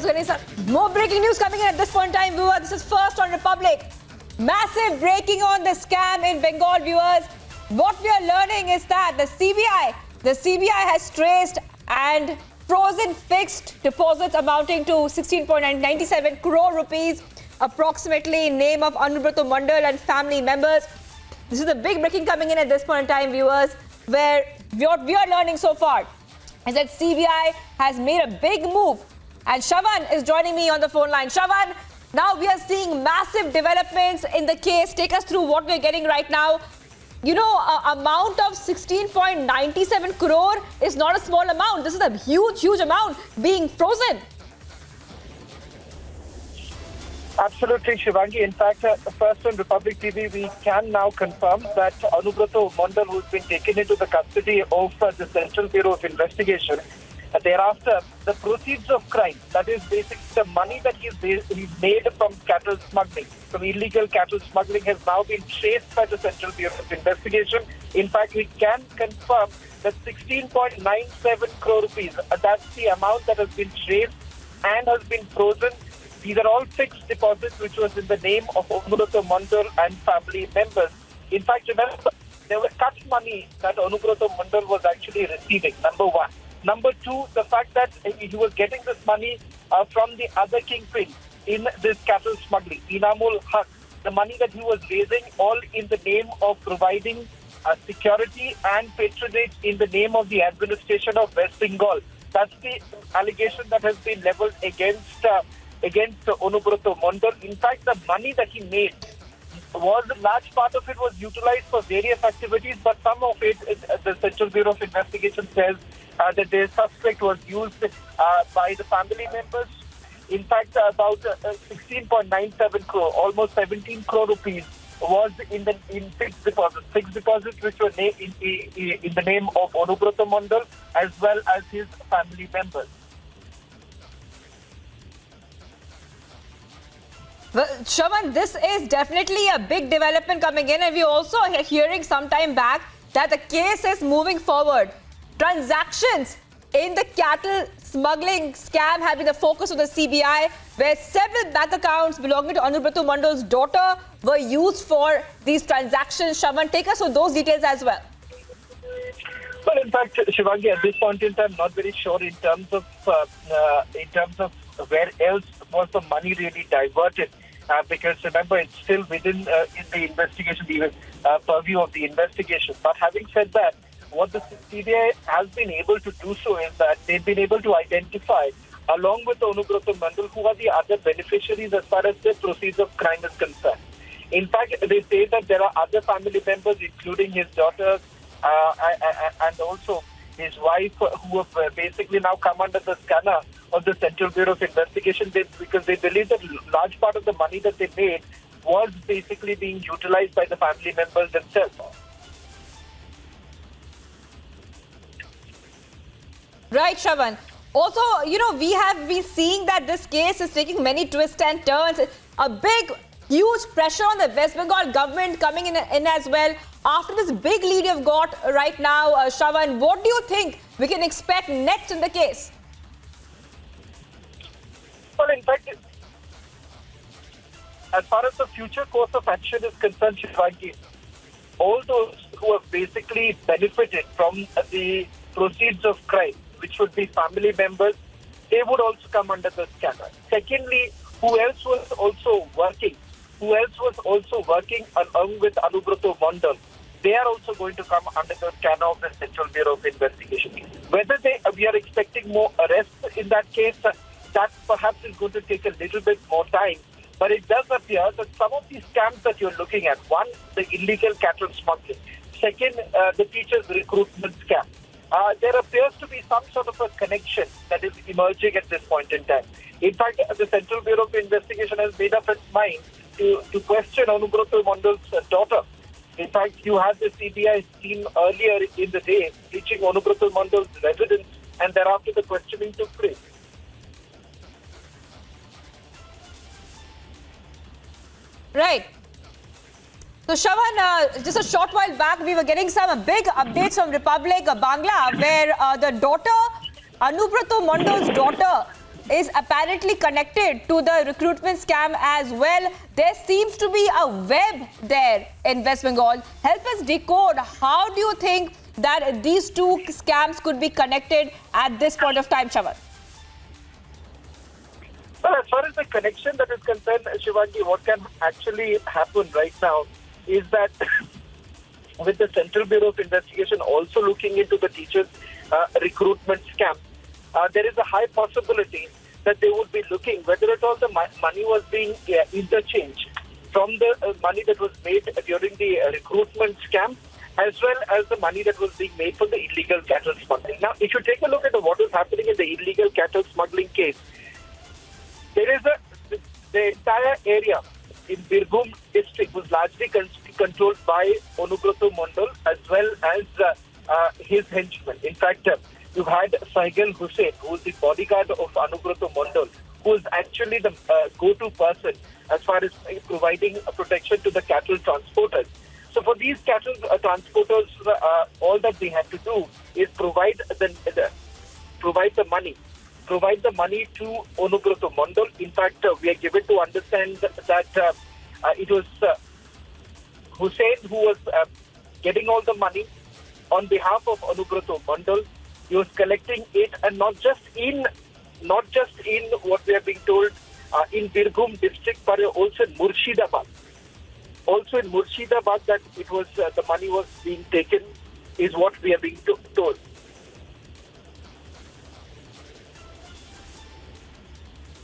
viewers, more breaking news coming in at this point in time, viewers. This is first on Republic. Massive breaking on the scam in Bengal, viewers. What we are learning is that the CBI has traced and frozen fixed deposits amounting to 16.97 crore rupees, approximately in name of Anubrata Mondal and family members. This is the big breaking coming in at this point in time, viewers, where what we are learning so far is that CBI has made a big move. And Shravan is joining me on the phone line. Shravan, now we are seeing massive developments in the case. Take us through what we're getting right now. You know, amount of 16.97 crore is not a small amount. This is a huge amount being frozen. Absolutely, Shivangi. In fact, first on Republic TV, we can now confirm that Anubrata Mondal, who's been taken into the custody of the Central Bureau of Investigation, thereafter, the proceeds of crime, that is basically the money that he's made from cattle smuggling, from illegal cattle smuggling, has now been traced by the Central Bureau of Investigation. In fact, we can confirm that 16.97 crore rupees, that's the amount that has been traced and has been frozen. These are all fixed deposits which was in the name of Anubrata Mondal and family members. In fact, remember, there was cut money that Anubrata Mondal was actually receiving, number one. Number two, the fact that he was getting this money from the other kingpin in this cattle smuggling, Inamul Haq. The money that he was raising all in the name of providing security and patronage in the name of the administration of West Bengal. That's the allegation that has been leveled against Anubrata Mondal. In fact, the money that he made was a large part of it was utilized for various activities, but some of it, the Central Bureau of Investigation says that the suspect was used by the family members. In fact, about 16.97 crore, almost 17 crore rupees, was in fixed deposits which were in the name of Anubrata Mondal as well as his family members. Well, Shravan, this is definitely a big development coming in, and we also are hearing some time back that the case is moving forward. Transactions in the cattle smuggling scam have been the focus of the CBI, where several bank accounts belonging to Anubrata Mondal's daughter were used for these transactions. Shravan, take us through those details as well. Well, in fact, Shivangi, at this point in time, not very sure in terms of where else was the money really diverted. Because remember, it's still within in the investigation, the purview of the investigation. But having said that, what the CBI has been able to do so is that they've been able to identify, along with Anubrata Mondal, who are the other beneficiaries as far as the proceeds of crime is concerned. In fact, they say that there are other family members, including his daughters and also his wife, who have basically now come under the scanner of the Central Bureau of Investigation, because they believe that large part of the money that they made was basically being utilized by the family members themselves. Right, Shravan. Also, you know, we have been seeing that this case is taking many twists and turns. A big, huge pressure on the West Bengal government coming in as well. After this big lead you've got right now, Shravan, what do you think we can expect next in the case? Well, in fact, as far as the future course of action is concerned, Shivangi, all those who have basically benefited from the proceeds of crime, which would be family members, they would also come under the scanner. Secondly, who else was also working along with Anubrata Mondal, they are also going to come under the scanner of the Central Bureau of Investigation. Whether we are expecting more arrests in that case, that perhaps is going to take a little bit more time. But it does appear that some of these scams that you're looking at, one, the illegal cattle smuggling, second, the teachers' recruitment scam, there appears to be some sort of a connection that is emerging at this point in time. In fact, the Central Bureau of Investigation has made up its mind to question Anubrata Mondal's daughter. In fact, you had the CBI team earlier in the day reaching Anubrata Mondal's residence, and thereafter the questioning took place. Right. So, Shravan, just a short while back, we were getting some big updates from Republic Bangla, where the daughter, Anubrata Mondal's daughter, is apparently connected to the recruitment scam as well. There seems to be a web there in West Bengal. Help us decode, how do you think that these two scams could be connected at this point of time, Shravan? Well, as far as the connection that is concerned, Shivangi, what can actually happen right now is that with the Central Bureau of Investigation also looking into the teachers' recruitment scam, there is a high possibility that they would be looking whether at all the money was being interchanged from the money that was made during the recruitment scam, as well as the money that was being made from the illegal cattle smuggling. Now, if you take a look at what is happening in the illegal cattle smuggling case, there is the entire area in Birbhum district was largely controlled by Anubrata Mondal as well as his henchmen. In fact, you had Saigal Hussain, who is the bodyguard of Anubrata Mondal, who is actually the go-to person as far as providing protection to the cattle transporters. So for these cattle transporters, all that they have to do is provide the money to Anubrata Mondal. In fact, we are given to understand that it was Hussain who was getting all the money on behalf of Anubrata Mondal. He was collecting it, and not just in what we are being told in Birbhum district, but also in Murshidabad. Also in Murshidabad, that it was the money was being taken, is what we are being told.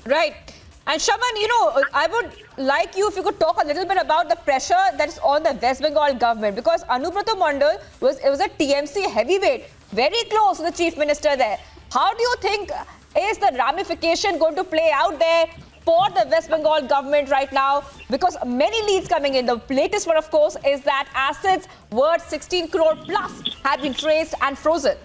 Right. And Shravan, I would like you if you could talk a little bit about the pressure that is on the West Bengal government, because Anubrata Mondal was a TMC heavyweight, very close to the chief minister there. How do you think is the ramification going to play out there for the West Bengal government right now? Because many leads coming in. The latest one, of course, is that assets worth 16 crore plus have been traced and frozen.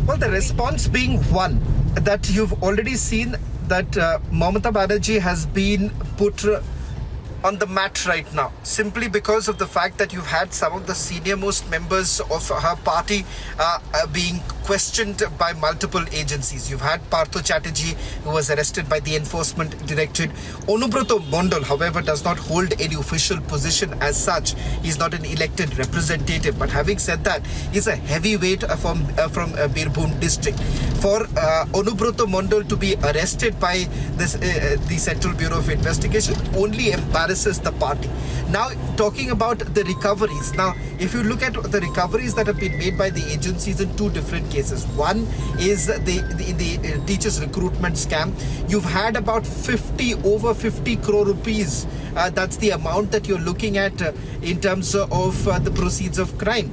Well, the response being one, that you've already seen that Mamata Banerjee has been put on the mat right now, simply because of the fact that you've had some of the senior most members of her party being questioned by multiple agencies. You've had Partho Chatterjee, who was arrested by the Enforcement Directorate. Anubrata Mondal, however, does not hold any official position as such. He's not an elected representative. But having said that, he's a heavyweight from Birbhum district. For Anubrata Mondal to be arrested by the Central Bureau of Investigation only embarrasses the party. Now, talking about the recoveries. Now, if you look at the recoveries that have been made by the agencies in two different cases. One is the teachers recruitment scam. You've had about over 50 crore rupees. That's the amount that you're looking at in terms of the proceeds of crime.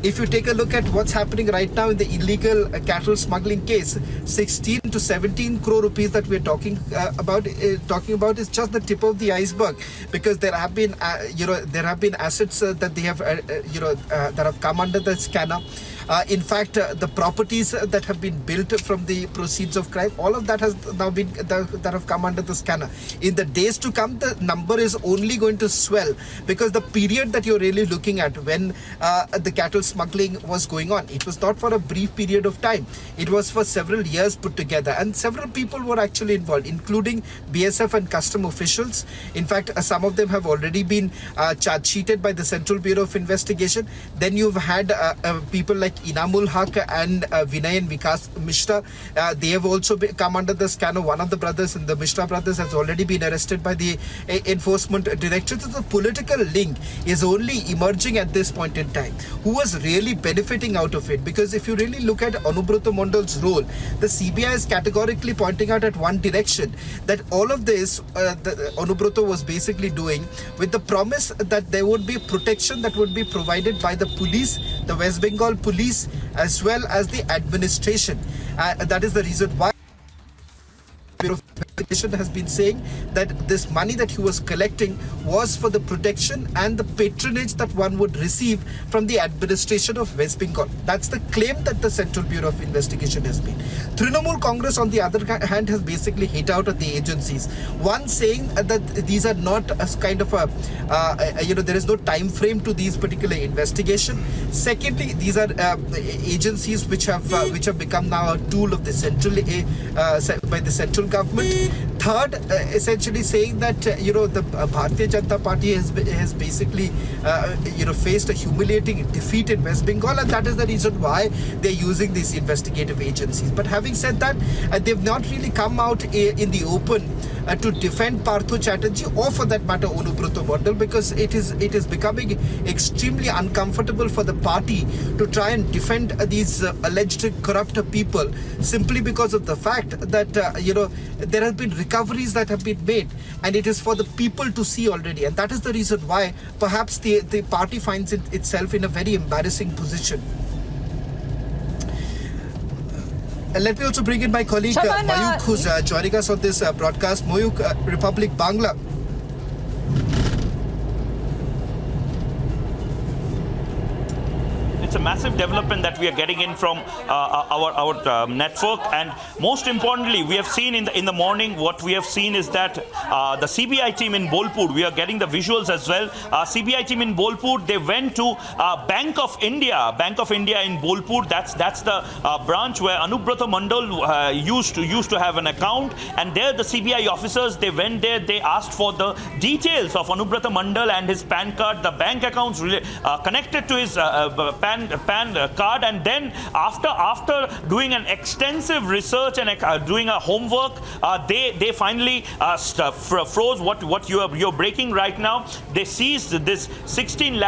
If you take a look at what's happening right now in the illegal cattle smuggling case, 16 to 17 crore rupees that we're talking about is just the tip of the iceberg, because there have been assets that they have that have come under the scanner. In fact, the properties that have been built from the proceeds of crime, all of that has now been that have come under the scanner. In the days to come, the number is only going to swell, because the period that you're really looking at when the cattle smuggling was going on, it was not for a brief period of time. It was for several years put together, and several people were actually involved, including BSF and custom officials. In fact, some of them have already been charge sheeted by the Central Bureau of Investigation. Then you've had people like Inamul Haq and Vinay and Vikas Mishra. They have also come under the scanner. One of the brothers, and the Mishra brothers, has already been arrested by the Enforcement Directorate. So the political link is only emerging at this point in time. Who was really benefiting out of it? Because if you really look at Anubrata Mondal's role, the CBI is categorically pointing out at one direction, that all of this Anubrata was basically doing with the promise that there would be protection that would be provided by the police, the West Bengal police, as well as the administration. That is the reason why investigation has been saying that this money that he was collecting was for the protection and the patronage that one would receive from the administration of West Bengal. That's the claim that the Central Bureau of Investigation has made. Trinamool Congress, on the other hand, has basically hit out at the agencies. One saying that these are not as kind of there is no time frame to these particular investigation. Secondly, these are agencies which have become now a tool of the by the central government. Third, essentially saying that the Bharatiya Janata Party has basically faced a humiliating defeat in West Bengal, and that is the reason why they're using these investigative agencies. But having said that, they've not really come out in the open to defend Partho Chatterjee, or for that matter Anubrata Mondal, because it is becoming extremely uncomfortable for the party to try and defend these alleged corrupt people, simply because of the fact that there have been recoveries that have been made, and it is for the people to see already, and that is the reason why perhaps the party finds itself in a very embarrassing position. Let me also bring in my colleague Mayuk, who's joining us on this broadcast. Mayuk, Republic Bangla. It's a massive development that we are getting in from our network, and most importantly, we have seen in the morning, what we have seen is that the CBI team in Bolpur, we are getting the visuals as well. CBI team in Bolpur, they went to Bank of India in Bolpur. That's the branch where Anubrata Mondal used to have an account, and there the CBI officers, they went there, they asked for the details of Anubrata Mondal and his PAN card, the bank accounts connected to his PAN card, and then after doing an extensive research and doing a homework, they finally froze what you're breaking right now. They seized this 16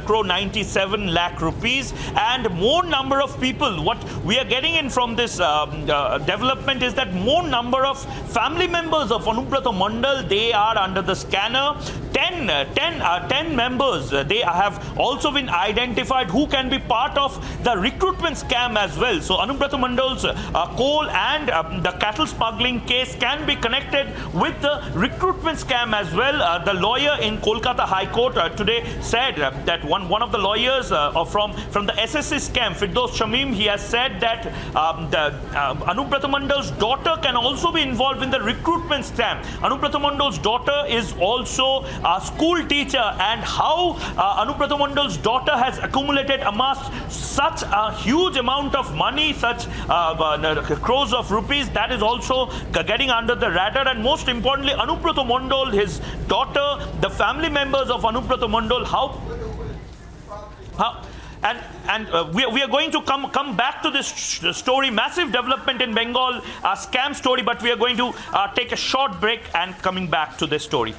crore 97 lakh rupees, and more number of people. What we are getting in from this development is that more number of family members of Anubrata Mondal, they are under the scanner. 10 members, they have also been identified who can be part of the recruitment scam as well. So Anubrata Mondal's coal and the cattle smuggling case can be connected with the recruitment scam as well. The lawyer in Kolkata High Court today said that one of the lawyers from the SSC scam, Firdaus Shamim, he has said that Anubrata Mondal's daughter can also be involved in the recruitment scam. Anubrata Mondal's daughter is also a school teacher, and how Anubrata Mondal's daughter has amassed such a huge amount of money, such crores of rupees, that is also getting under the radar. And most importantly, Anubrata Mondal, his daughter, the family members of Anubrata Mondal, we are going to come back to this story, massive development in Bengal, a scam story, but we are going to take a short break and coming back to this story.